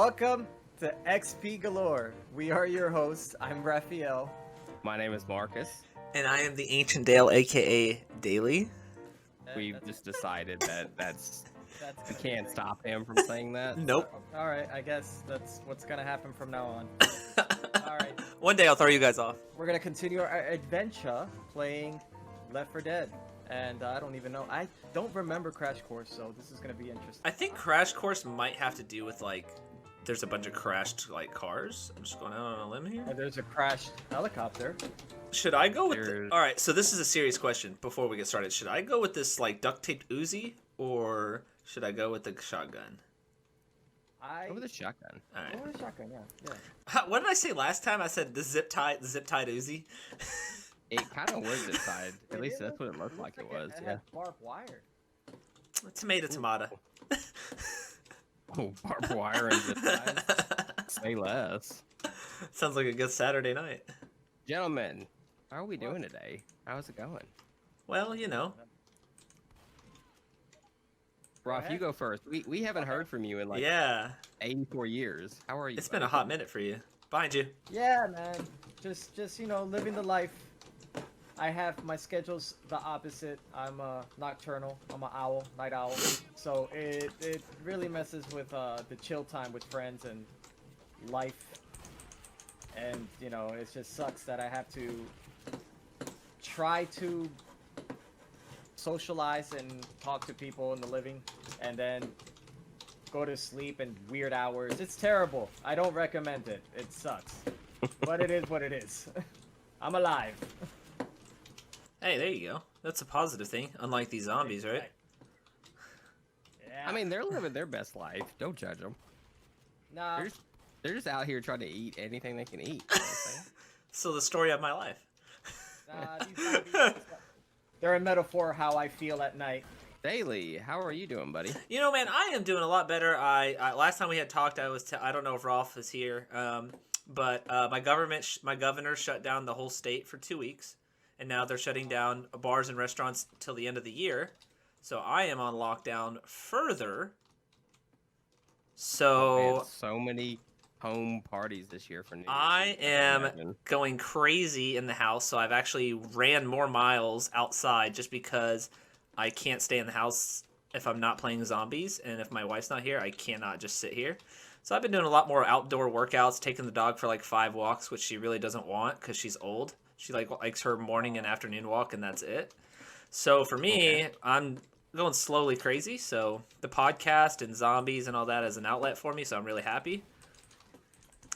Welcome to XP Galore. We are your hosts. I'm Raphael. My name is Marcus. And I am the Ancient Dale, aka Daily. We've just decided that's we gonna can't be stop him from saying that. Nope. All right, I guess that's what's gonna happen from now on. All right, One day I'll throw you guys off. we're gonna continue our adventure playing Left 4 Dead, and I don't even know. I don't remember Crash Course, so this is gonna be interesting. I think Crash Course might have to do with like, there's a bunch of crashed like cars. I'm just going out on a limb here. There's a crashed helicopter. Should I go with? There's- All right, so this is a serious question. Before we get started, should I go with this like duct taped Uzi or should I go with the shotgun? Go with a shotgun. All right. Go with a shotgun, yeah. What did I say last time? I said the zip tied Uzi. It kind of was inside. At It least is. that's what it looked like it was. It Yeah. had barbed wire. Tomato. Oh, barbed wire and zip ties. Say less. Sounds like a good Saturday night. Gentlemen, how are we doing today? How's it going? Well, you know. Roth, you ahead. go first. We haven't heard from you in like Yeah, 84 years. How are you? it's been a buddy? hot minute for you. Behind you. Yeah, man. Just living the life. I have my schedule's the opposite. I'm nocturnal. I'm an owl, night owl. So it really messes with the chill time with friends and life. And it just sucks that I have to try to socialize and talk to people in the living, and then go to sleep in weird hours. It's terrible. I don't recommend it. It sucks. But it is what it is. I'm alive. Hey, there you go. That's a positive thing, unlike these zombies, right? Yeah. I mean, they're living their best life. Don't judge them. nah. They're just out here trying to eat anything they can eat. You know what I'm saying? So the story of my life. These zombies, they're a metaphor how I feel at night. Daily, how are you doing, buddy? You know, man, I am doing a lot better. I last time we had talked, I don't know if Rolf is here, but my governor shut down the whole state for 2 weeks, and now they're shutting down bars and restaurants till the end of the year. So I am on lockdown further. So Man, so many home parties this year for New Year's. I Eve, am imagine. going crazy in the house, so I've actually ran more miles outside just because I can't stay in the house if I'm not playing zombies, and if my wife's not here, I cannot just sit here. So I've been doing a lot more outdoor workouts, taking the dog for like 5 walks, which she really doesn't want because she's old. She likes her morning and afternoon walk, and that's it. So for me, I'm going slowly crazy. So the podcast and zombies and all that is an outlet for me, so I'm really happy.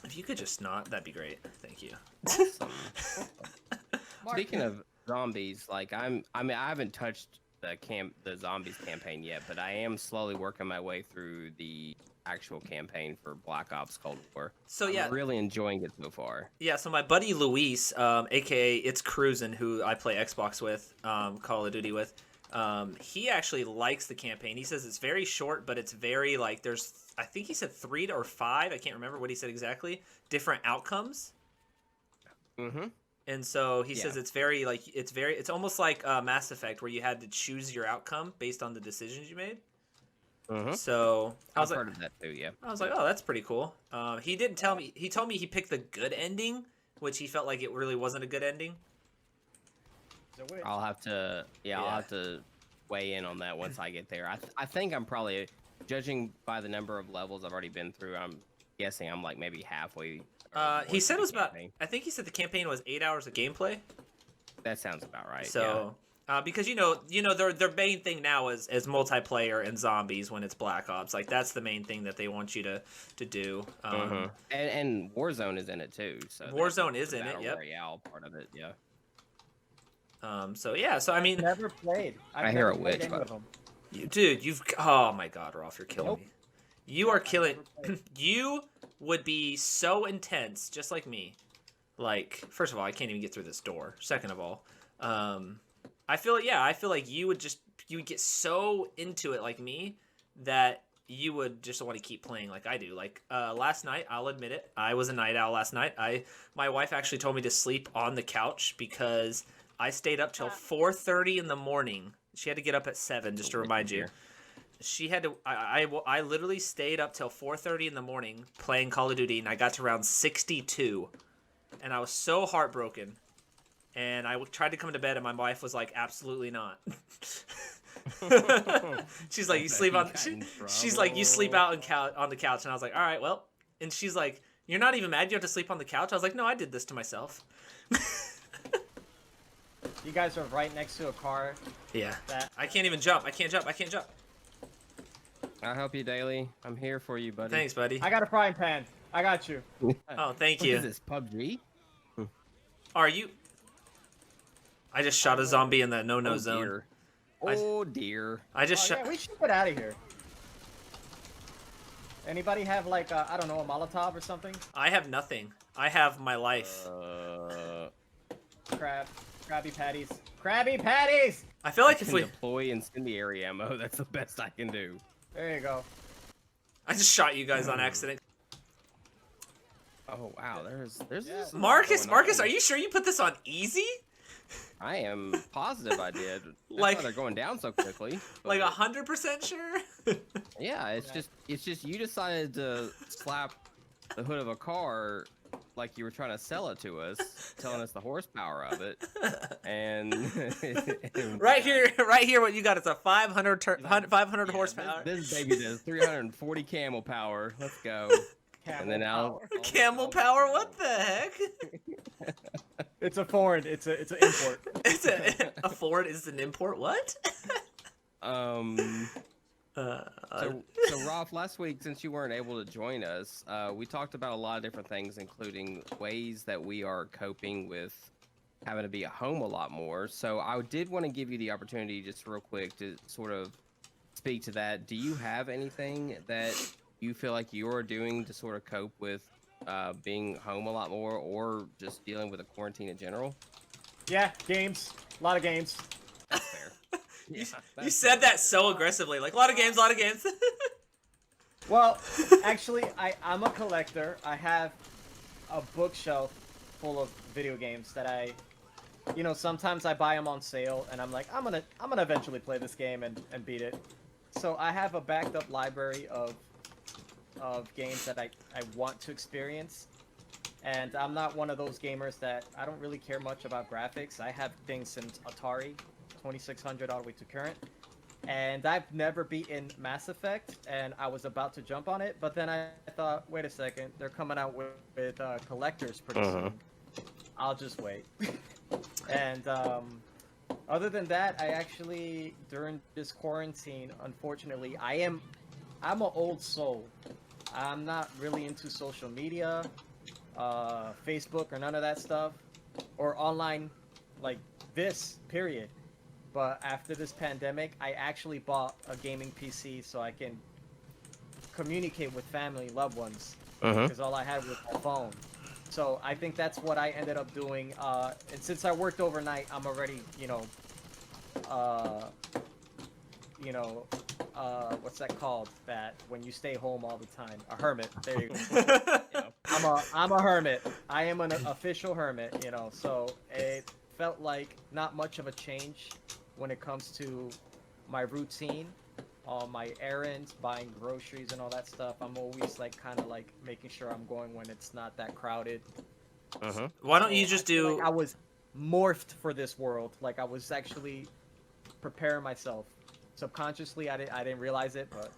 If you could just not, that'd be great. Thank you. Awesome. Speaking of zombies, like I haven't touched the zombies campaign yet, but I am slowly working my way through the actual campaign for Black Ops Cold War. So yeah, I'm really enjoying it so far. yeah. So my buddy Luis, aka It's Cruisin', who I play Xbox with, Call of Duty with, he actually likes the campaign. He says it's very short, but it's very like I think he said 3 or 5. I can't remember what he said exactly. Different outcomes. Mm-hmm. And so he Yeah. says it's almost like Mass Effect, where you had to choose your outcome based on the decisions you made. Mm-hmm. So I I've was like, heard of that too. Yeah. oh, that's pretty cool. He didn't tell me. He told me he picked the good ending, which he felt like it really wasn't a good ending. So wait, I'll have to. Yeah, I'll Yeah. have to weigh in on that once I get there. I think I'm probably, judging by the number of levels I've already been through, I'm guessing I'm like maybe halfway. He said it was about. campaign. I think he said the campaign was 8 hours of gameplay. That sounds about right. So, because their main thing now is multiplayer and zombies when it's Black Ops. Like that's the main thing that they want you to do. Yeah. Mhm. And Warzone is in it too. So Warzone that's is in the it, Battle yep. Royale part of it. Yeah. So yeah. So I mean, never played. I hear never a played witch, any but- of them. dude, oh my God, Rolf, you're killing Nope. me. You are killing. never played. You would be so intense, just like me. Like, first of all, I can't even get through this door. Second of all, I feel like you would get so into it like me that you would just want to keep playing like I do. Like last night, I'll admit it, I was a night owl last night. My wife actually told me to sleep on the couch because I stayed up till 4:30 in the morning. She had to get up at 7, just to remind you. she had to. I literally stayed up till 4:30 in the morning playing Call of Duty, and I got to round 62, and I was so heartbroken. And I tried to come to bed, and my wife was like, "Absolutely not." She's like, "You sleep on." She's like, "You sleep out on the couch," and I was like, "All right, well." And she's like, "You're not even mad you have to sleep on the couch?" I was like, "No, I did this to myself." You guys are right next to a car. Yeah. That I can't even jump. I can't jump. I'll help you, Daily. I'm here for you, buddy. Thanks, buddy. I got a frying pan. I got you. Oh, thank What you. is this, PUBG? Are you? I just shot a zombie in the no-no zone. Dear. Oh, dear. I just Oh, shot. yeah, we should get out of here. Anybody have like I don't know, a Molotov or something? I have nothing. I have my life. Krabby Patties. Krabby Patties! I feel like I if can we. deploy incendiary ammo, that's the best I can do. There you go. I just shot you guys on accident. Oh wow, there's Yeah. this Marcus, going on. are you sure you put this on easy? I am positive I did. That's Like- why they're going down so quickly. Like but 100% sure? yeah, it's just you decided to slap the hood of a car like you were trying to sell it to us, telling us the horsepower of it, and Right here, what you got is a 500 Yeah, horsepower. This baby does 340 camel power. Let's go. And then Camel power. Camel power? What the heck? It's a foreign. It's an import. It's a Ford is an import. What? So Rolf, last week, since you weren't able to join us, we talked about a lot of different things, including ways that we are coping with having to be at home a lot more. So I did want to give you the opportunity, just real quick, to sort of speak to that. Do you have anything that you feel like you're doing to sort of cope with being home a lot more, or just dealing with a quarantine in general? Yeah, games. A lot of games. That's fair. Yeah, You that's said that so aggressively. Like, a lot of games. Well, actually, I'm a collector. I have a bookshelf full of video games that sometimes I buy them on sale, and I'm like, I'm gonna eventually play this game and beat it. So I have a backed up library of games that I want to experience. And I'm not one of those gamers that I don't really care much about graphics. I have things since Atari 2600 all the way to current. And I've never beaten Mass Effect, and I was about to jump on it, but then I thought, wait a second, they're coming out with collectors pretty soon. I'll just wait. And other than that, I actually, during this quarantine, unfortunately, I'm an old soul. I'm not really into social media, Facebook or none of that stuff, or online like this, period. But after this pandemic, I actually bought a gaming PC so I can communicate with family, loved ones, because all I had was my phone. So I think that's what I ended up doing. And since I worked overnight, I'm already, what's that called? That when you stay home all the time, a hermit. There you go. I'm a hermit. I am an official hermit. So it felt like not much of a change when it comes to my routine, my errands, buying groceries and all that stuff. I'm always kind of making sure I'm going when it's not that crowded. Why don't you just I feel do? like I was morphed for this world. Like I was actually preparing myself. Subconsciously, I didn't realize it, but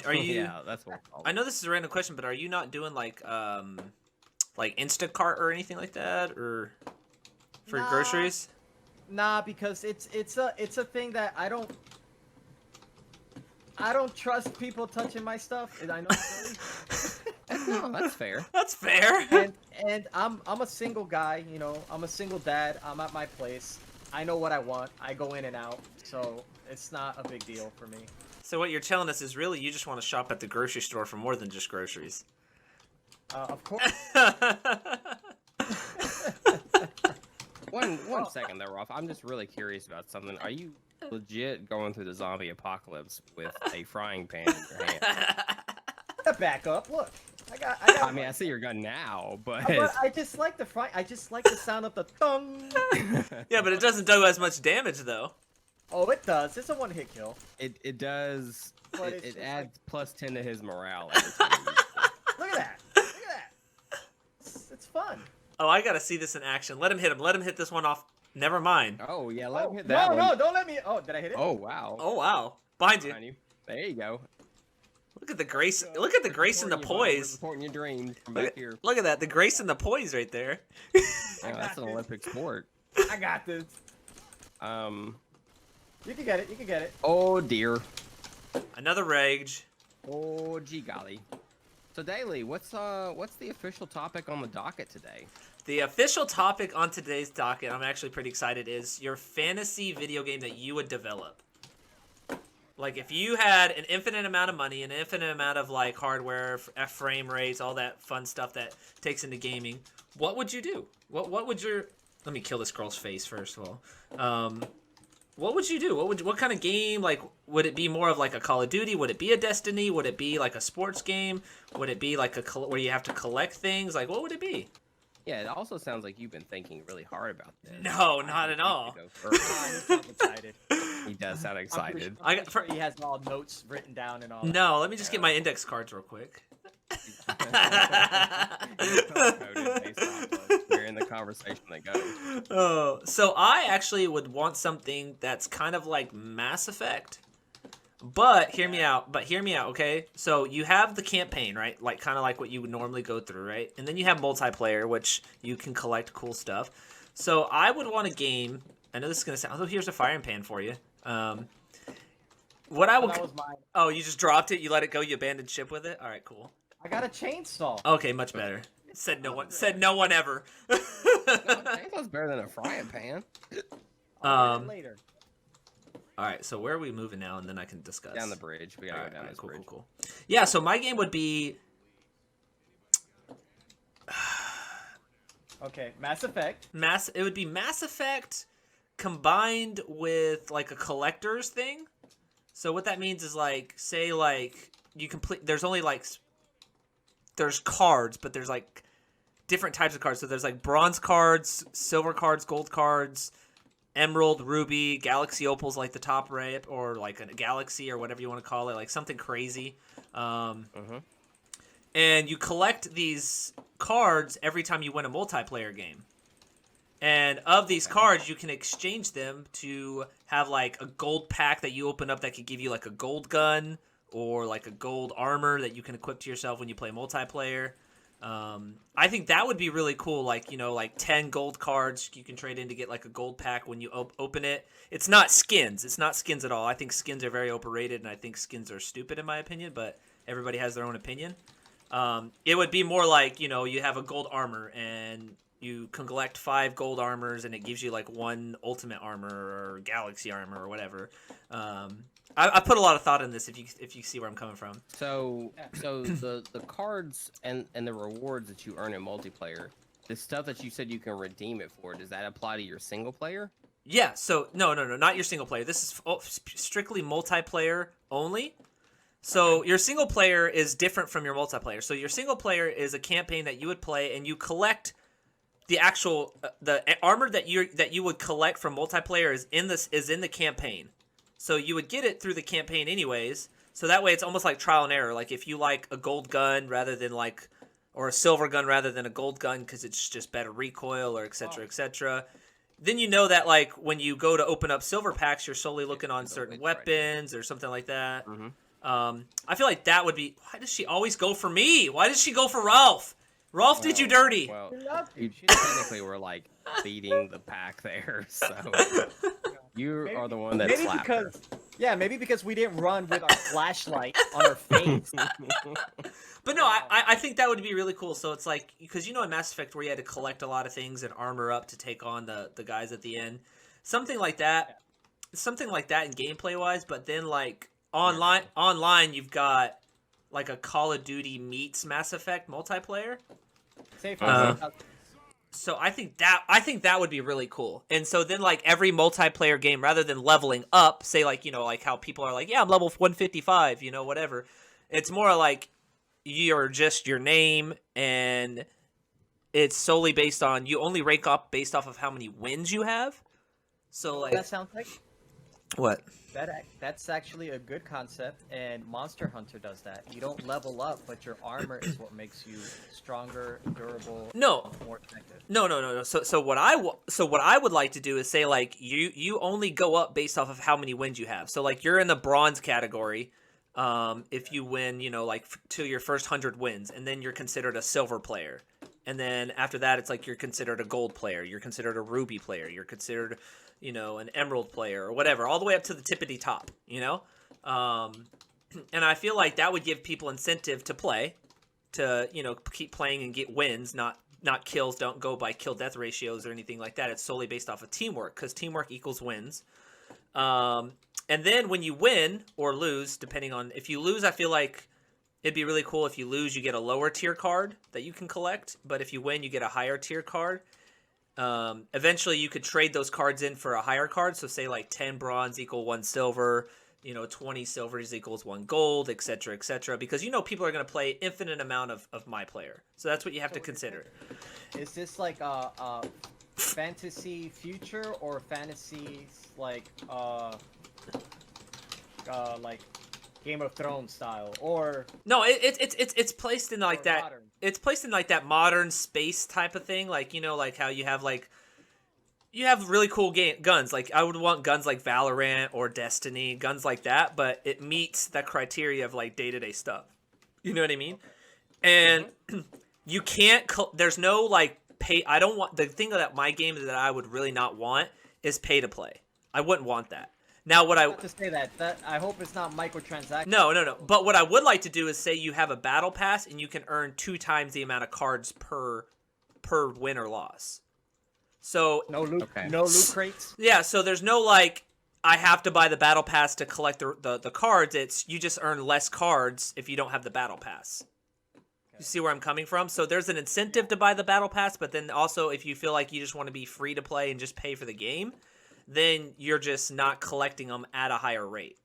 Are you? Yeah, that's what. I know this is a random question, but are you not doing like Instacart or anything like that, or for Nah. groceries? Nah, because it's a thing that I don't trust people touching my stuff. And I know it's silly. No, that's fair. That's fair. and I'm a single guy, I'm a single dad. I'm at my place. I know what I want. I go in and out, so it's not a big deal for me. So what you're telling us is really you just want to shop at the grocery store for more than just groceries. Of course. One second there, Rolf. I'm just really curious about something. Are you legit going through the zombie apocalypse with a frying pan in your hand? Back up. Look, I got. I mean, I see your gun now, but I just like the sound of the thung. Yeah, but it doesn't do as much damage though. Oh, it does. It's a one-hit kill. It does. But It it's adds +10 to his morale. Every time you use it. Look at that. Look at that. It's fun. Oh, I gotta see this in action. Let him hit him. Let him hit this one off. Never mind. Oh yeah, let him Oh, hit that no, one. no, don't let me. Oh, did I hit it? Oh wow. Oh wow. Behind you. Behind you. There you go. Look at the grace. Look at the grace and the poise. Supporting your dreams from Look back at, here. look at that. The grace and the poise right there. Yeah, that's an Olympic sport. I got this. You can get it. You can get it. Oh dear. Another rage. Oh gee golly. So Daily, what's the official topic on the docket today? The official topic on today's docket, I'm actually pretty excited, is your fantasy video game that you would develop. Like, if you had an infinite amount of money, an infinite amount of, like, hardware, frame rates, all that fun stuff that takes into gaming, what would you do? What would your... Let me kill this girl's face, first of all. What would you do? What kind of game, like, would it be more of, like, a Call of Duty? Would it be a Destiny? Would it be, like, a sports game? Would it be, like, where you have to collect things? Like, what would it be? Yeah, it also sounds like you've been thinking really hard about this. No, not at all. He sounds excited. He does sound excited. I'm pretty sure he has all notes written down and all. No, let me just get my index cards real quick. We're in the conversation that goes. Oh, so I actually would want something that's kind of like Mass Effect. But hear me out, okay? So you have the campaign, right? Like kind of like what you would normally go through, right? And then you have multiplayer, which you can collect cool stuff. So I would want a game. I know this is gonna sound. Oh, here's a firing pan for you. What I would. That was mine. Oh, you just dropped it. You let it go. You abandoned ship with it. All right, cool. I got a chainsaw. Okay, much better. Said no one. Said no one ever. Chainsaw's better than a frying pan. I'll get it later. All right, so where are we moving now, and then I can discuss. Down the bridge. We gotta go down this bridge. Cool. Yeah, so my game would be. Okay, Mass Effect. It would be Mass Effect combined with like a collector's thing. So what that means is like, say like you complete. There's only like. There's cards, but there's like different types of cards. So there's like bronze cards, silver cards, gold cards. Emerald, Ruby, Galaxy Opal's like the top right, or like a Galaxy or whatever you want to call it, like something crazy. And you collect these cards every time you win a multiplayer game. And of these cards, you can exchange them to have like a gold pack that you open up that could give you like a gold gun or like a gold armor that you can equip to yourself when you play multiplayer. I think that would be really cool. Like, you know, like 10 gold cards you can trade in to get like a gold pack when you open it. It's not skins. It's not skins at all. I think skins are very overrated, and I think skins are stupid in my opinion, but everybody has their own opinion. It would be more like, you know, you have a gold armor and you can collect 5 gold armors and it gives you like 1 ultimate armor or galaxy armor or whatever. I put a lot of thought in this if you see where I'm coming from. So the cards and the rewards that you earn in multiplayer, the stuff that you said you can redeem it for, does that apply to your single player? Yeah, so no, not your single player. This is strictly multiplayer only. So your single player is different from your multiplayer. So your single player is a campaign that you would play and you collect the actual the armor that you would collect from multiplayer is in the campaign. So you would get it through the campaign anyways. So that way it's almost like trial and error. Like if you like a gold gun rather than like, or a silver gun rather than a gold gun because it's just better recoil or etc. etc. Then you know that like when you go to open up silver packs, you're solely looking on certain weapons or something like that. I feel like that would be. Why does she always go for me? Why does she go for Ralph? Ralph did you dirty. Well, you technically were like beating the pack there, so. You are the one that slapped her. Maybe because we didn't run with our flashlight on our face. But no, I think that would be really cool. So it's like, because you know in Mass Effect where you had to collect a lot of things and armor up to take on the guys at the end. Something like that. Something like that in gameplay wise, but then like online you've got like a Call of Duty meets Mass Effect multiplayer. So I think that would be really cool. And so then like every multiplayer game, rather than leveling up, say like, you know, like how people are like, yeah, I'm level 155, you know, whatever. It's more like you're just your name and it's solely based on, you only rank up based off of how many wins you have. So like, that sounds like. What? That's actually a good concept, and Monster Hunter does that. You don't level up, but your armor is what makes you stronger, durable, No. more effective. No. So what I would like to do is say like you only go up based off of how many wins you have. So like you're in the bronze category, if you win, you know, like to your first 100 wins, and then you're considered a silver player. And then after that, it's like you're considered a gold player, you're considered a ruby player, you're considered, you know, an emerald player or whatever, all the way up to the tippity top, you know. And I feel like that would give people incentive to play, to, you know, keep playing and get wins, not kills. Don't go by kill death ratios or anything like that. It's solely based off of teamwork, because teamwork equals wins. And then when you win or lose, depending on if you lose, I feel like it'd be really cool. If you lose, you get a lower tier card that you can collect, but if you win, you get a higher tier card. Eventually you could trade those cards in for a higher card. So say like 10 bronze equal 1 silver, you know, 20 silvers equals 1 gold, etc., etc. Because, you know, people are going to play infinite amount of my player. So that's what you have to consider. Is this like a fantasy future or fantasy like Game of Thrones style, or no? It's placed in like that. modern? It's placed in like that modern space type of thing. Like, you know, like how you have like you have really cool guns. Like I would want guns like Valorant or Destiny, guns like that. But it meets that criteria of like day-to-day stuff. You know what I mean? And you can't. There's no like pay. I don't want the thing that my game that I would really not want is pay to play. I wouldn't want that. Now, what I Not to say that I hope it's not microtransactions. no. But what I would like to do is say you have a battle pass and you can earn 2 times the amount of cards per win or loss. So No loot, Okay. no loot crates. yeah, so there's no like I have to buy the battle pass to collect the cards. It's you just earn less cards if you don't have the battle pass. You see where I'm coming from? So there's an incentive to buy the battle pass, but then also if you feel like you just want to be free to play and just pay for the game, then you're just not collecting them at a higher rate.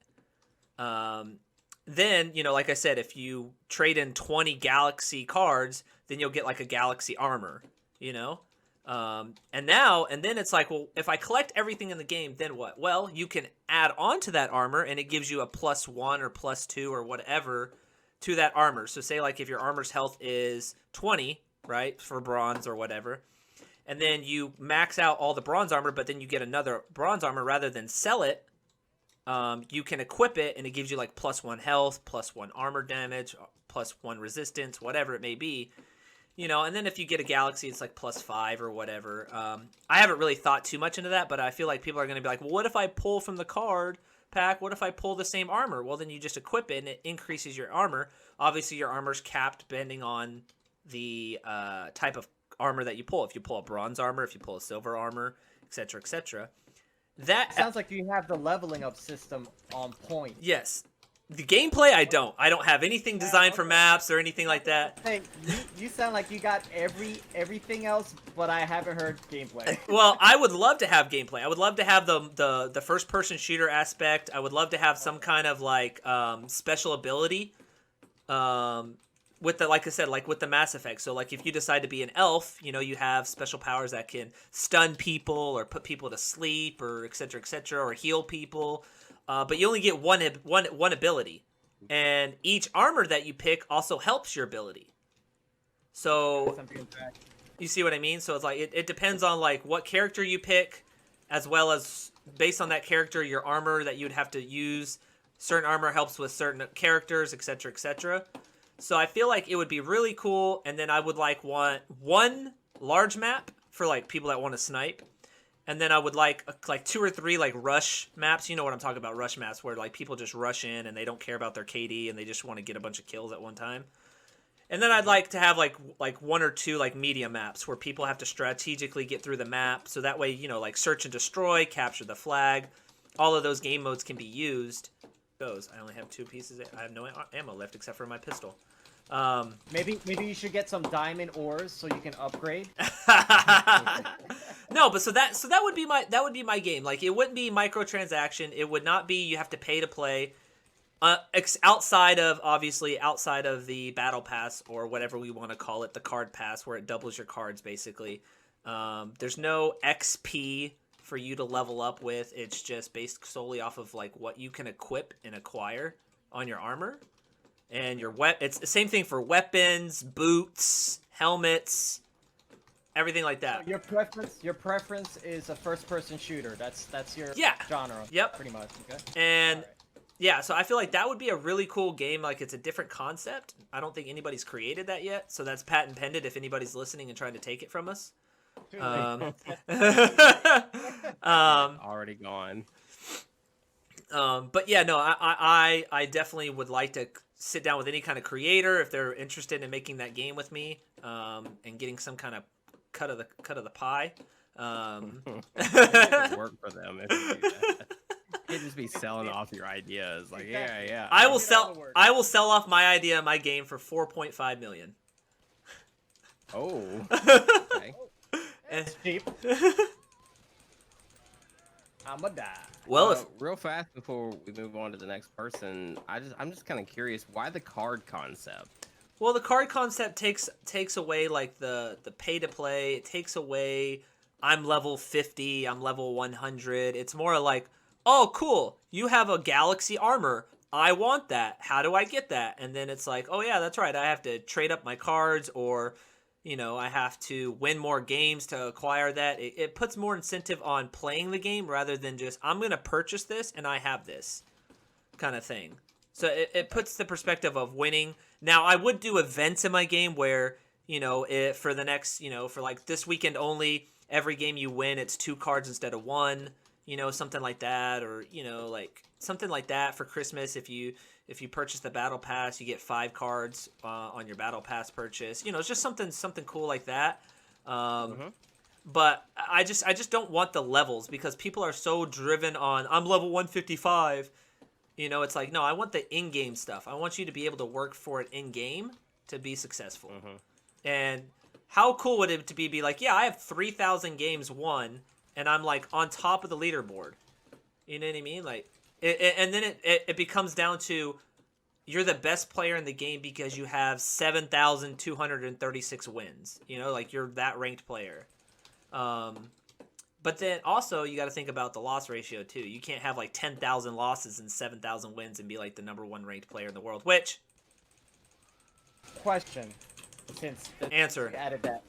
Then, you know, like I said, if you trade in 20 galaxy cards, then you'll get like a galaxy armor, you know? And then it's like, well, if I collect everything in the game, then what? Well, you can add on to that armor and it gives you a +1 or +2 or whatever to that armor. So say like if your armor's health is 20, right, for bronze or whatever, and then you max out all the bronze armor, but then you get another bronze armor rather than sell it, you can equip it and it gives you like +1 health, +1 armor damage, +1 resistance, whatever it may be. You know, and then if you get a galaxy, it's like +5 or whatever. I haven't really thought too much into that, but I feel like people are going to be like, well, what if I pull from the card pack? What if I pull the same armor? Well, then you just equip it and it increases your armor. Obviously, your armor's capped depending on the type of armor that you pull. If you pull a bronze armor, if you pull a silver armor, etc., etc. That Sounds like you have the leveling up system on point. yes. The gameplay, I don't have anything designed for maps or anything like that. Hey, you sound like you got everything else, but I haven't heard gameplay. Well, I would love to have gameplay. I would love to have the first person shooter aspect. I would love to have some kind of like special ability with the, like I said, like with the Mass Effect. So like if you decide to be an elf, you know, you have special powers that can stun people or put people to sleep or etc., etc., or heal people. But you only get one ability, and each armor that you pick also helps your ability. So you see what I mean? So it's like it depends on like what character you pick, as well as based on that character, your armor that you'd have to use. Certain armor helps with certain characters, etc., etc. So I feel like it would be really cool, and then I would want one large map for like people that want to snipe. And then I would like 2 or 3 like rush maps. You know what I'm talking about, rush maps, where like people just rush in and they don't care about their KD and they just want to get a bunch of kills at one time. And then I'd like to have like 1 or 2 like medium maps where people have to strategically get through the map. So that way, you know, like search and destroy, capture the flag, all of those game modes can be used. I only have 2 pieces. I have no ammo left except for my pistol. Maybe you should get some diamond ores so you can upgrade. No, but so that would be my game. Like it wouldn't be microtransaction. It would not be you have to pay to play. Outside of the battle pass or whatever we want to call it, the card pass, where it doubles your cards basically. There's no XP for you to level up with. It's just based solely off of like what you can equip and acquire on your armor. And it's the same thing for weapons, boots, helmets, everything like that. So your preference is a first-person shooter. That's your genre. Yep. Pretty much. Okay. And yeah, so I feel like that would be a really cool game. Like, it's a different concept. I don't think anybody's created that yet, so that's patent pending if anybody's listening and trying to take it from us. Already gone. But yeah, no, I definitely would like to sit down with any kind of creator if they're interested in making that game with me, and getting some kind of cut of the pie. It would work for them if you do that. You'd just be selling off your ideas, like yeah. I will sell off my idea of my game for $4.5 million. Oh. Okay. It's cheap. I'ma die. Well, real fast before we move on to the next person, I'm just kind of curious, why the card concept? Well, the card concept takes away like the pay to play. It takes away I'm level 50, I'm level 100. It's more like, oh, cool, you have a galaxy armor. I want that. How do I get that? And then it's like, oh yeah, that's right. I have to trade up my cards, or I have to win more games to acquire that. It puts more incentive on playing the game rather than just, I'm going to purchase this and I have this kind of thing. So it puts the perspective of winning. Now, I would do events in my game where, for the next, for like this weekend only, every game you win, it's 2 cards instead of 1, something like that. Or, like something like that for Christmas. If you purchase the battle pass, you get 5 cards on your battle pass purchase. It's just something cool like that. But I just don't want the levels, because people are so driven on, I'm level 155. It's like, no, I want the in-game stuff. I want you to be able to work for it in-game to be successful. And how cool would it be like, yeah, I have 3,000 games won, and I'm like on top of the leaderboard. You know what I mean? Like, and then it becomes down to, you're the best player in the game because you have 7,236 wins. Like, you're that ranked player. But then also you got to think about the loss ratio too. You can't have like 10,000 losses and 7,000 wins and be like the #1 ranked player in the world. Which question, since the answer added that.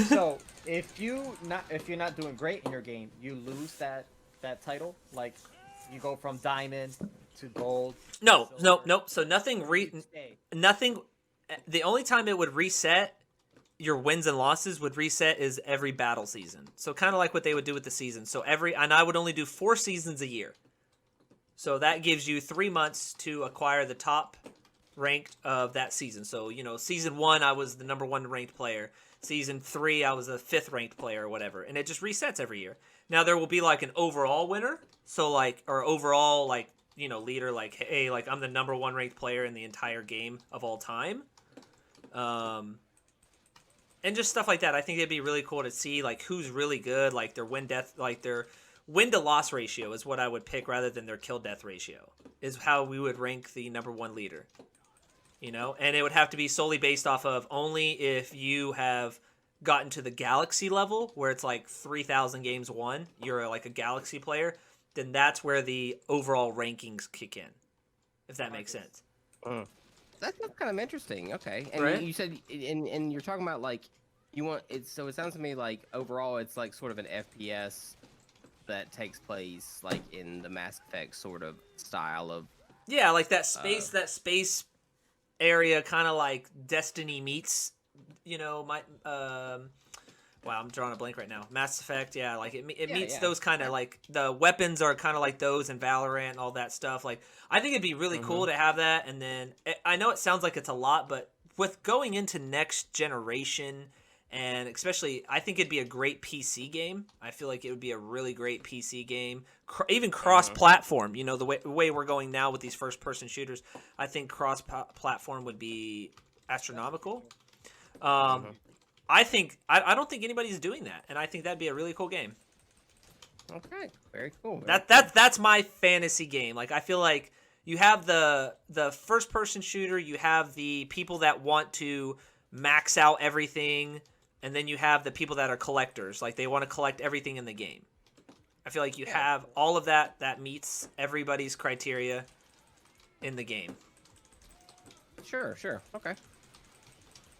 So if you're not doing great in your game, you lose that title. Like, you go from diamond to gold. No. So nothing. The only time it would reset, your wins and losses would reset, is every battle season. So kind of like what they would do with the season. So and I would only do 4 seasons a year. So that gives you 3 months to acquire the top ranked of that season. So, season 1, I was the #1 ranked player. Season 3, I was the 5th ranked player or whatever. And it just resets every year. Now there will be like an overall winner. So like, or overall like, leader, like, hey, like I'm the #1 ranked player in the entire game of all time. And just stuff like that. I think it'd be really cool to see like who's really good, like their win to loss ratio is what I would pick rather than their kill death ratio, is how we would rank the #1 leader. And it would have to be solely based off of only if you have gotten to the galaxy level where it's like 3,000 games won, you're like a galaxy player, then that's where the overall rankings kick in, if that makes sense. That's kind of interesting. Okay. And right? you said, and you're talking about like, you want it. So it sounds to me like overall it's like sort of an FPS that takes place like in the Mass Effect sort of style of. Yeah, like that space area, kind of like Destiny meets, wow, I'm drawing a blank right now. Mass Effect, yeah, like it meets those kind of like, the weapons are kind of like those in Valorant and all that stuff. Like, I think it'd be really cool to have that. And then I know it sounds like it's a lot, but with going into next generation, and especially, I think it'd be a great PC game. I feel like it would be a really great PC game, even cross-platform. The way we're going now with these first-person shooters, I think cross-platform would be astronomical. I don't think anybody's doing that, and I think that'd be a really cool game. Okay, very cool. That's my fantasy game. Like, I feel like you have the first person shooter, you have the people that want to max out everything, and then you have the people that are collectors. Like, they want to collect everything in the game. I feel like you have all of that meets everybody's criteria in the game. Sure. Okay.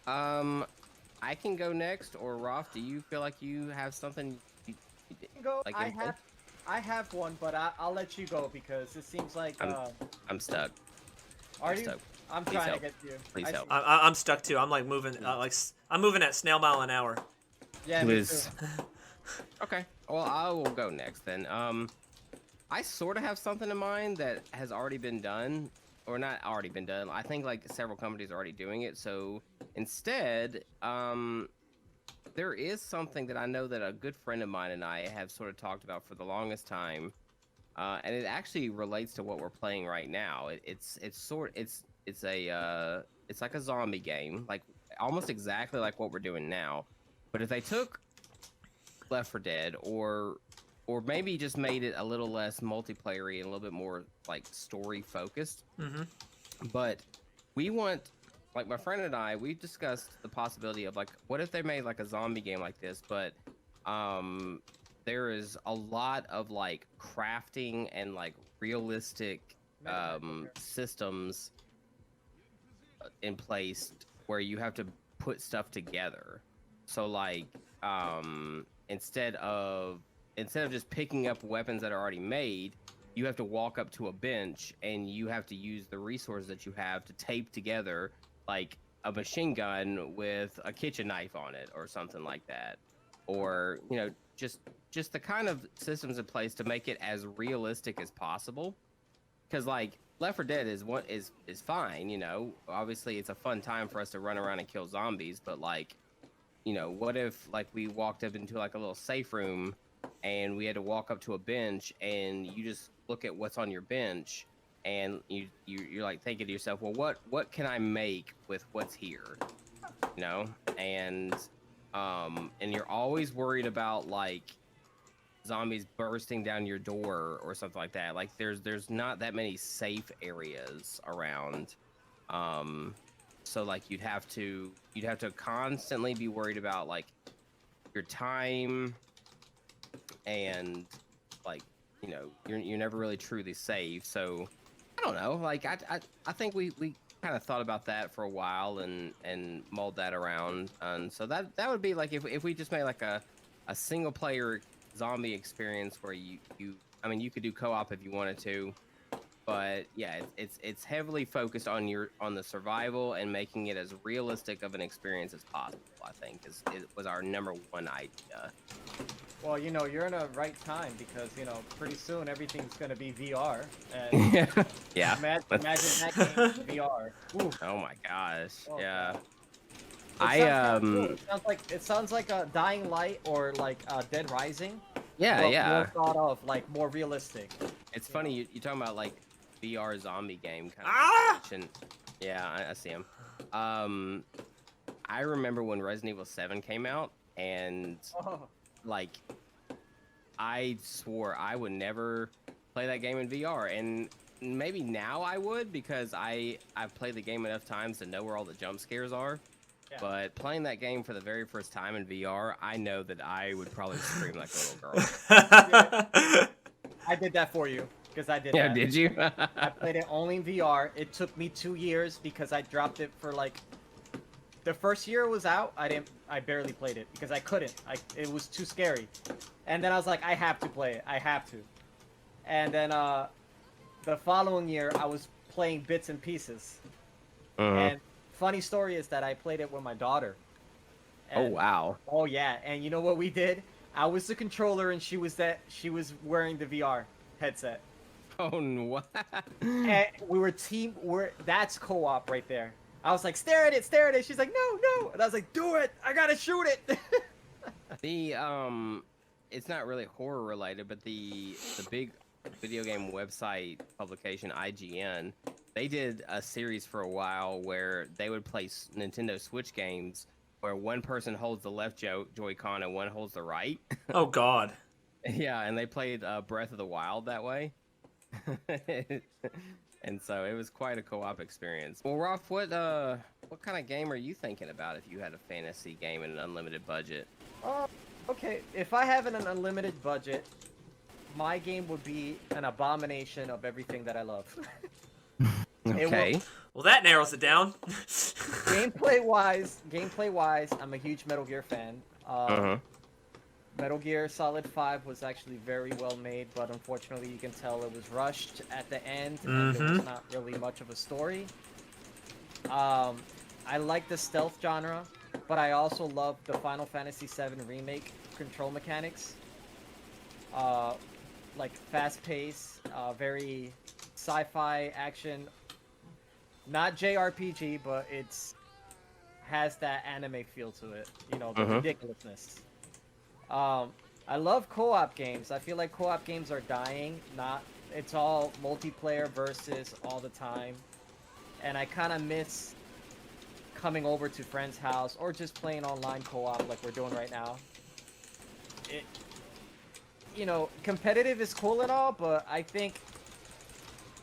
I can go next, or Rolf, do you feel like you have something you Go. like? I have one, but I'll let you go because it seems like I'm stuck. Are I'm you? stuck. I'm Please trying help. to get to you. Please I help. see. I'm stuck too. I'm like moving, I'm moving at snail mile an hour. Yeah, It me was- too. Okay. Well, I will go next then. I sort of have something in mind that has already been done, or not already been done. I think like several companies are already doing it. So instead, there is something that I know that a good friend of mine and I have sort of talked about for the longest time, and it actually relates to what we're playing right now. It's like a zombie game, like almost exactly like what we're doing now. But if they took Left 4 Dead or maybe just made it a little less multiplayer-y and a little bit more like story focused. Mm-hmm. But we want, like my friend and I, we've discussed the possibility of like, what if they made like a zombie game like this, but there is a lot of like crafting and like realistic systems in place where you have to put stuff together. So like instead of just picking up weapons that are already made, you have to walk up to a bench and you have to use the resources that you have to tape together like a machine gun with a kitchen knife on it or something like that. Or, you know, just the kind of systems in place to make it as realistic as possible. Because like Left 4 Dead is fine, you know. Obviously it's a fun time for us to run around and kill zombies, but like, you know, what if like we walked up into like a little safe room and we had to walk up to a bench and you just look at what's on your bench and you're like thinking to yourself, well, what can I make with what's here, you know? And you're always worried about like zombies bursting down your door or something like that. Like there's not that many safe areas around. So like you'd have to constantly be worried about like your time and like, you know, you're never really truly safe. So I don't know, like I think we kind of thought about that for a while and mulled that around, and so that would be like if we just made like a single player zombie experience where you I mean you could do co-op if you wanted to, but yeah, it's heavily focused on the survival and making it as realistic of an experience as possible. I think it was our number one idea. Well, you know, you're in a right time because, you know, pretty soon everything's gonna be VR. And Yeah. imagine that game VR. Ooh. Oh my gosh. Oh, Yeah. God. It sounds like a Dying Light or like Dead Rising. Yeah, but yeah. More thought of, like more realistic. It's funny you talking about like VR zombie game kind of situation. Yeah, I see him. I remember when Resident Evil 7 came out, and like I swore I would never play that game in VR, and maybe now I would because I've played the game enough times to know where all the jump scares are. Yeah. But playing that game for the very first time in VR, I know that I would probably scream like a little girl. I did that for you because I did yeah, that. Did you? I played it only in VR. It took me 2 years because I dropped it for like the first year it was out. I barely played it because I couldn't. It was too scary. And then I was like, I have to play it. I have to. And then the following year I was playing bits and pieces. And funny story is that I played it with my daughter. And, oh wow. Oh yeah, and you know what we did? I was the controller and she was wearing the VR headset. Oh no. And that's co-op right there. I was like, stare at it. She's like, no. And I was like, do it. I gotta shoot it. The it's not really horror related, but the big video game website publication IGN, they did a series for a while where they would play Nintendo Switch games where one person holds the left Joy-Con and one holds the right. Oh God. Yeah, and they played Breath of the Wild that way. And so it was quite a co-op experience. Well, Rolf, what kind of game are you thinking about if you had a fantasy game and an unlimited budget? Okay, if I have an unlimited budget, my game would be an abomination of everything that I love. Okay. Well, that narrows it down. Gameplay wise, I'm a huge Metal Gear fan. Uh-huh. Metal Gear Solid 5 was actually very well made, but unfortunately you can tell it was rushed at the end, and there was not really much of a story. I like the stealth genre, but I also love the Final Fantasy VII Remake control mechanics. Like fast-paced, very sci-fi action. Not JRPG, but has that anime feel to it. You know, the ridiculousness. I love co-op games. I feel like co-op games are dying. It's all multiplayer versus all the time. And I kind of miss coming over to friend's house or just playing online co-op like we're doing right now. You know, competitive is cool and all, but I think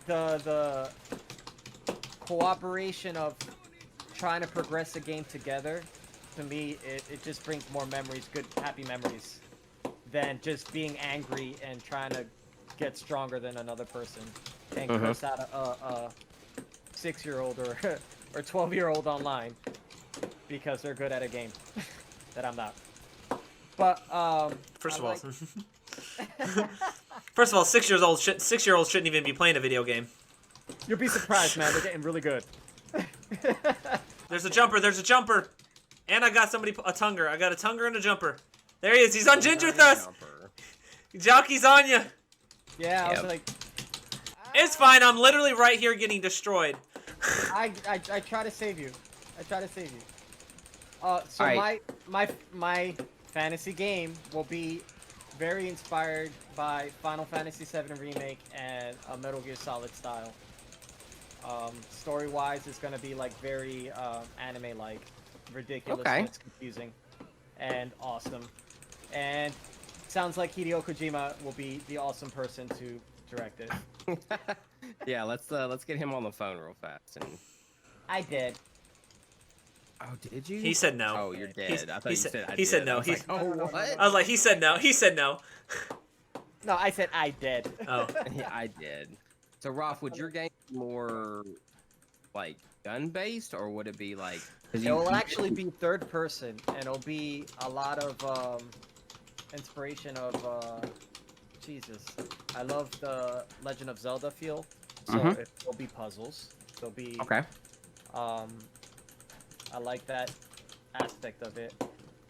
the cooperation of trying to progress a game together, to me, it just brings more memories, good, happy memories, than just being angry and trying to get stronger than another person and curse out a 6-year-old or 12-year-old online because they're good at a game that I'm not. But First of all, 6-year-olds shouldn't even be playing a video game. You'll be surprised, man. They're getting really good. There's a jumper, and I got somebody a tunger. I got a tunger and a jumper. There he is. He's on Ginger Thus. Jockey's on you. Yeah, I was like, It's fine. I'm literally right here getting destroyed. I try to save you. So Alright. my fantasy game will be very inspired by Final Fantasy VII Remake and a Metal Gear Solid style. Story-wise, it's gonna be like very anime-like, ridiculous, Okay. it's confusing, and awesome. And sounds like Hideo Kojima will be the awesome person to direct it. Yeah, let's get him on the phone real fast. And I did. oh, did you? He said no. Oh, you're dead. I thought you said I he said did. no. I was like, oh, No, no, what? no, no, I was like, he said no. He said no. No, I said I did. Oh. Yeah, I did. So, Rolf, would your game be more like gun-based, or would it be like? It will actually be third person, and it'll be a lot of inspiration of Jesus. I love the Legend of Zelda feel, so it'll be puzzles. There'll be Okay. I like that aspect of it.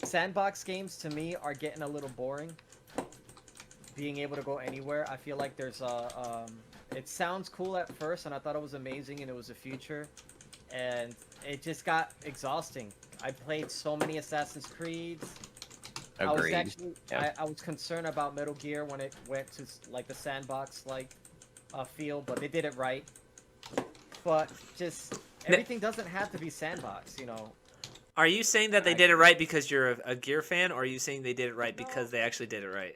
Sandbox games to me are getting a little boring. Being able to go anywhere, I feel like there's a it sounds cool at first, and I thought it was amazing, and it was the future, and it just got exhausting. I played so many Assassin's Creeds. Agreed. I was concerned about Metal Gear when it went to like the sandbox feel, but they did it right. But just everything doesn't have to be sandbox, you know. Are you saying that they did it right because you're a Gear fan, or are you saying they did it right because they actually did it right?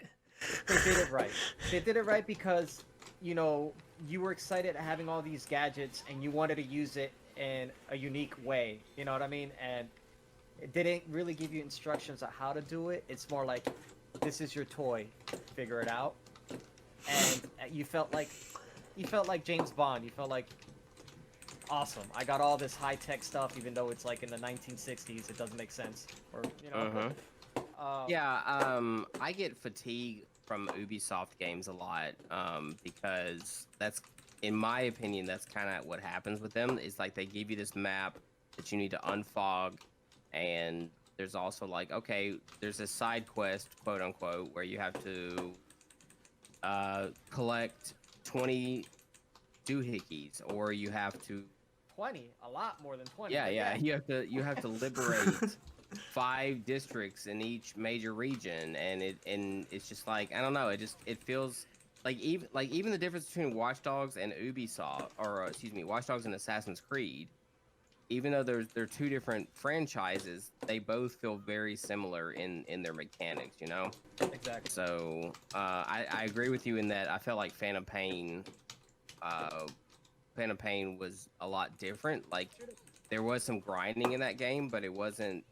They did it right. They did it right because, you know, you were excited at having all these gadgets and you wanted to use it in a unique way. You know what I mean? And it didn't really give you instructions on how to do it. It's more like, this is your toy, figure it out. And you felt like James Bond. You felt like, awesome. I got all this high-tech stuff, even though it's like in the 1960s. It doesn't make sense. Or, you know. I get fatigue from Ubisoft games a lot because that's, in my opinion, that's kind of what happens with them. It's like they give you this map that you need to unfog, and there's also like, okay, there's a side quest, quote unquote, where you have to collect 20 doohickeys, or you have to 20, a lot more than 20. yeah. You have to liberate 5 districts in each major region, and it's just like, I don't know, it feels like even the difference between Watch Dogs and Ubisoft, or excuse me, Watch Dogs and Assassin's Creed, even though they're two different franchises, they both feel very similar in their mechanics, you know. Exactly. So I agree with you in that I felt like Phantom Pain was a lot different. Like there was some grinding in that game, but it wasn't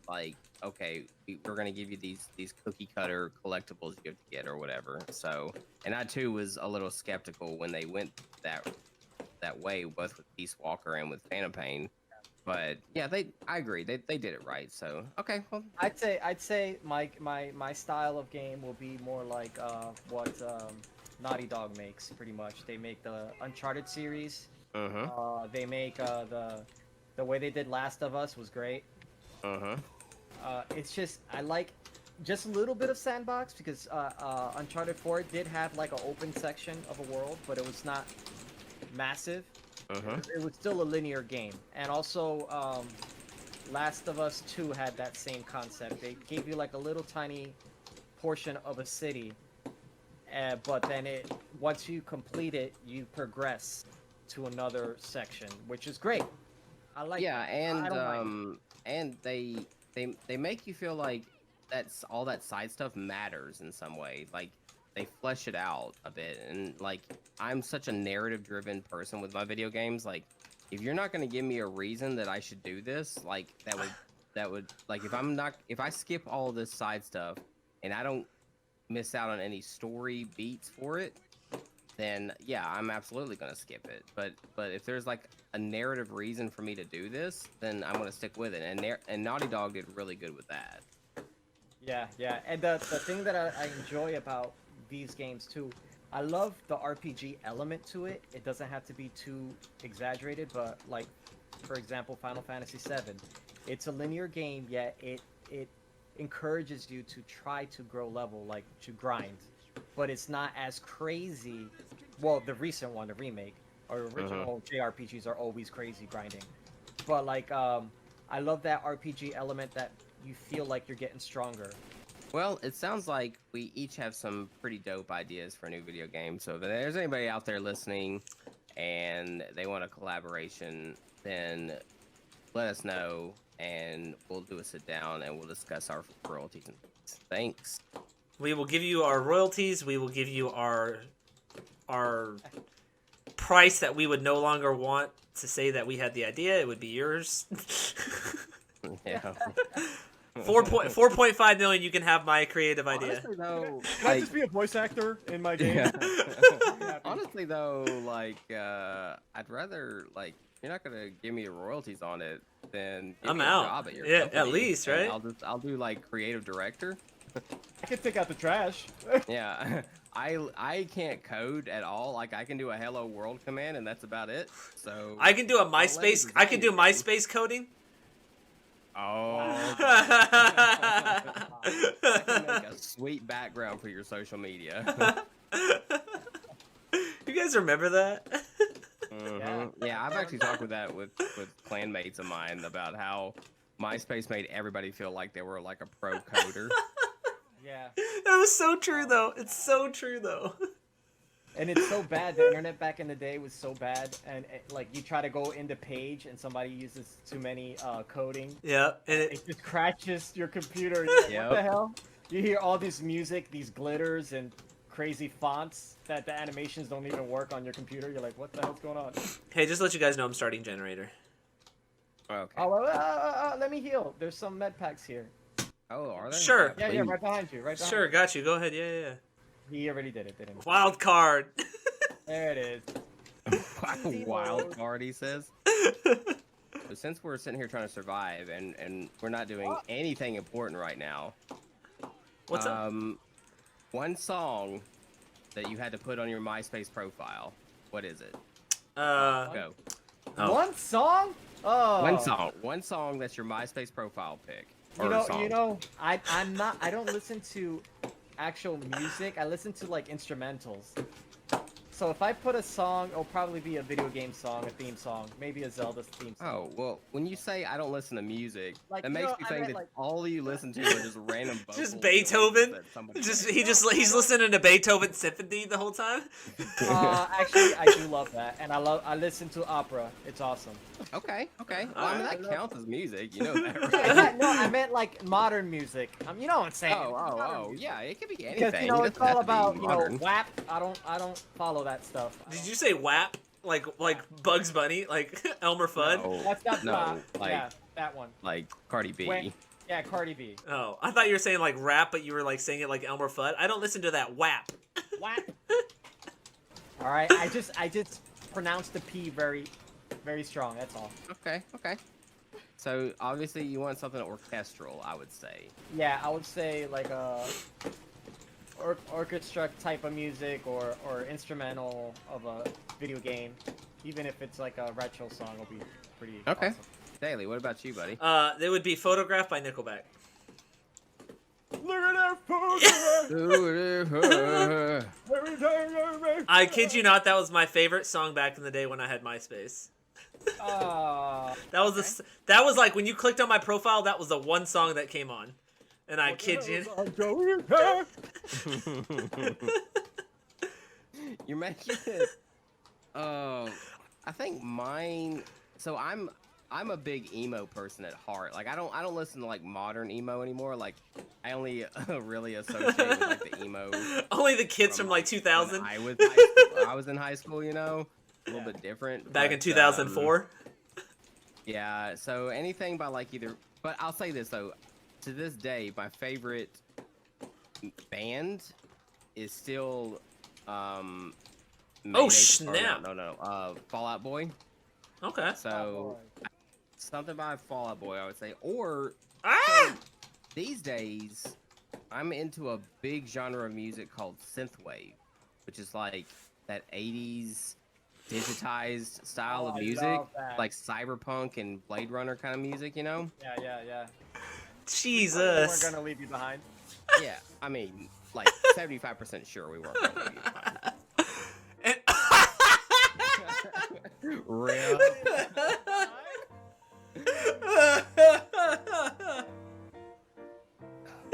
like, okay, we're gonna give you these cookie cutter collectibles you have to get or whatever. So, and I too was a little skeptical when they went that way, both with Peace Walker and with Phantom Pain. But yeah, I agree, they did it right. So okay, well, I'd say my style of game will be more like what Naughty Dog makes. Pretty much, they make the Uncharted series. They make the way they did Last of Us was great. It's just I like just a little bit of sandbox because Uncharted 4 did have like an open section of a world, but it was not massive. It was still a linear game, and also Last of Us 2 had that same concept. They gave you like a little tiny portion of a city, but then once you complete it, you progress to another section, which is great. I like. Yeah, that. and they make you feel like that's all that side stuff matters in some way. Like they flesh it out a bit, and like I'm such a narrative driven person with my video games. Like if you're not going to give me a reason that I should do this, like that would like if I skip all this side stuff and I don't miss out on any story beats for it, then yeah, I'm absolutely gonna skip it. But if there's like a narrative reason for me to do this, then I'm gonna stick with it. And Naughty Dog did really good with that. Yeah, and the thing that I enjoy about these games too, I love the RPG element to it. It doesn't have to be too exaggerated, but like, for example, Final Fantasy VII, it's a linear game, yet it encourages you to try to grow level, like to grind, but it's not as crazy. Well, the recent one, the remake, or original JRPGs are always crazy grinding, but like I love that RPG element that you feel like you're getting stronger. Well, it sounds like we each have some pretty dope ideas for new video games. So if there's anybody out there listening and they want a collaboration, then let us know and we'll do a sit down and we'll discuss our royalties and things. Thanks. We will give you our royalties. We will give you our price that we would no longer want to say that we had the idea. It would be yours. Yeah. 4.5 million. You can have my creative idea. Honestly, though, Can I just be a voice actor in my game? yeah. Honestly, though, like I'd rather like you're not gonna give me royalties on it, then give I'm me a out. job at your Yeah, company, at least, and right? I'll do like creative director. I can take out the trash. Yeah, I can't code at all. Like I can do a hello world command, and that's about it. So I can do a let me MySpace. I can do design it. MySpace coding. Oh, Wow. I can make a sweet background for your social media. You guys remember that? Yeah, I've actually talked with clanmates of mine about how MySpace made everybody feel like they were like a pro coder. Yeah. That was so true, though. It's so true, though. And it's so bad. The internet back in the day was so bad, and like you try to go into Page, and somebody uses too many coding. Yeah, and It just crashes your computer. You're like, Yep. What the hell? You hear all this music, these glitters, and crazy fonts that the animations don't even work on your computer. You're like, what the hell's going on? hey, just to let you guys know, I'm starting generator. Okay. Oh, let me heal. There's some med packs here. Oh, are there? Sure. Yeah, Please. right behind you. Right behind Sure, you. got you. Go ahead. Yeah. He already did it, didn't he? Wild card. There it is. Wild card, he says. So since we're sitting here trying to survive and we're not doing anything important right now, What's up? one song that you had to put on your MySpace profile. What is it? Go. Oh. One song? Oh. One song that's your MySpace profile pic. You or know, song. I don't listen to actual music. I listen to like instrumentals. So if I put a song, it'll probably be a video game song, a theme song, maybe a Zelda theme song. Oh, well, when you say I don't listen to music, Like, that you makes know, me I think meant, that like- all you listen to are just random vocals. Just noises Beethoven? that somebody Just makes. he's listening to Beethoven Symphony the whole time. Actually, I do love that, and I listen to opera. It's awesome. Okay. Well, I mean, that counts as music. You know that, Yeah, right? no, I meant like modern music. You know what I'm saying? Oh, yeah. It could be anything. Because you know It it's doesn't all have to be about modern. WAP. I don't follow that stuff. Did you say WAP? Like Bugs Bunny, like Elmer Fudd. No, That's not no, like yeah, that one. Cardi B. Wait. Yeah, Cardi B. Oh, I thought you were saying like rap, but you were like saying it like Elmer Fudd. I don't listen to that WAP. Whap. All right, I just pronounced the P very, very strong. That's all. Okay. So obviously you want something orchestral, I would say. Yeah, I would say like a orchestra type of music or instrumental of a video game, even if it's like a retro song, will be pretty. Okay. Awesome. Daily, what about you, buddy? They would be Photograph by Nickelback. Look at that photograph. I kid you not, that was my favorite song back in the day when I had MySpace. That was like when you clicked on my profile, that was the one song that came on. And I kid you. You're making it. I think mine. So I'm a big emo person at heart. Like I don't listen to like modern emo anymore. Like I only really associate with like the emo. Only the kids from like 2000. I was in high school, you know, a little bit different. Back in 2004. Yeah. So anything by like either. But I'll say this though. To this day, my favorite band is still Oh snap! No, Fall Out Boy. Okay. So something by Fall Out Boy, I would say. Or Ah! these days, I'm into a big genre of music called synthwave, which is like that 80s digitized style of music, like cyberpunk and Blade Runner kind of music, you know? Yeah. Jesus. We're gonna leave you behind. Yeah, I mean, like 75% sure we weren't gonna leave you behind. Real.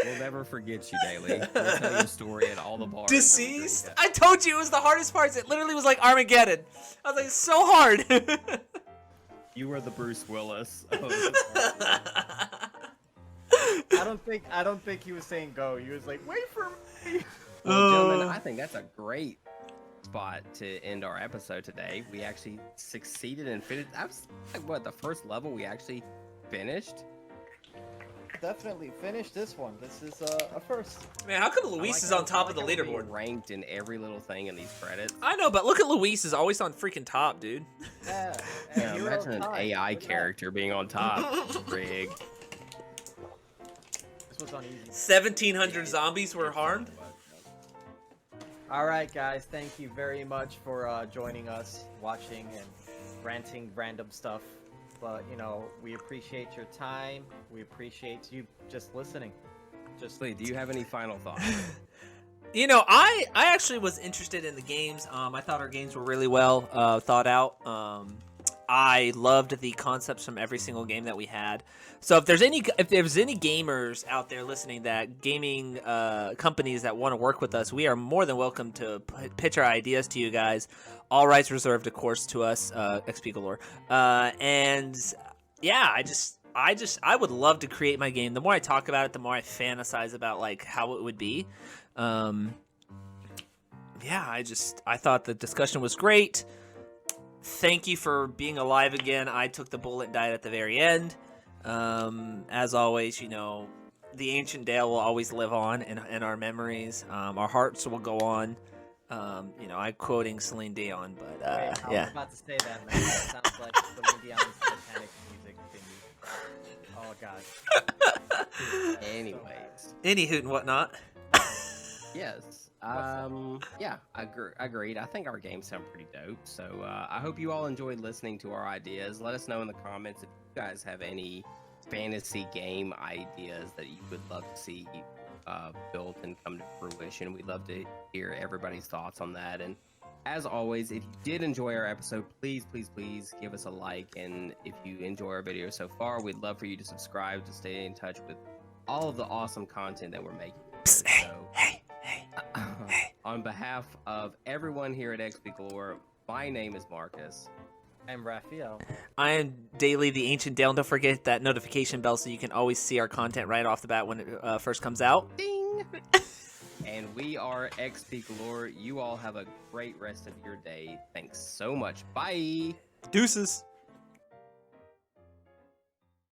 We'll never forget you, Daily. We'll tell your story at all the bars. Deceased? I told you it was the hardest parts. It literally was like Armageddon. I was like, it's so hard. You were the Bruce Willis. I don't think he was saying go. He was like, wait for me. Well, gentlemen, I think that's a great spot to end our episode today. We actually succeeded and finished. That was like what, the first level we actually finished? Definitely finish this one. This is a first. Man, how come Luis is on top of the leaderboard? Ranked in every little thing in these credits. I know, but look at Luis is always on freaking top, dude. Yeah. Yeah, imagine an AI character being on top. Rig. This was on easy. 1,700 zombies were harmed. All right, guys. Thank you very much for joining us, watching, and ranting random stuff. But, you know, we appreciate your time. We appreciate you just listening. Lee, do you have any final thoughts? You know, I actually was interested in the games. I thought our games were really well thought out. I loved the concepts from every single game that we had. So if there's any gamers out there listening, that gaming companies that want to work with us, we are more than welcome to pitch our ideas to you guys. All rights reserved, of course, to us, XP Galore. And yeah, I would love to create my game. The more I talk about it, the more I fantasize about like how it would be. Yeah, I thought the discussion was great. Thank you for being alive again. I took the bullet and died at the very end. As always, you know, the ancient Dale will always live on in our memories. Our hearts will go on. You know, I'm quoting Celine Dion, but Wait, I yeah. was about to say that, man. That sounds like Celine Dion's Titanic music thingy. Oh, God. Anyways. Any hoot and whatnot. Yes. Yeah, agreed. I think our games sound pretty dope. So I hope you all enjoyed listening to our ideas. Let us know in the comments if you guys have any fantasy game ideas that you would love to see built and come to fruition. We'd love to hear everybody's thoughts on that. And as always, if you did enjoy our episode, please give us a like. And if you enjoy our video so far, we'd love for you to subscribe to stay in touch with all of the awesome content that we're making. Hey. On behalf of everyone here at XP Galore, my name is Marcus. I'm Raphael. I am Daily the Ancient Dale. Don't forget that notification bell so you can always see our content right off the bat when it first comes out. Ding! And we are XP Galore. You all have a great rest of your day. Thanks so much. Bye. Deuces.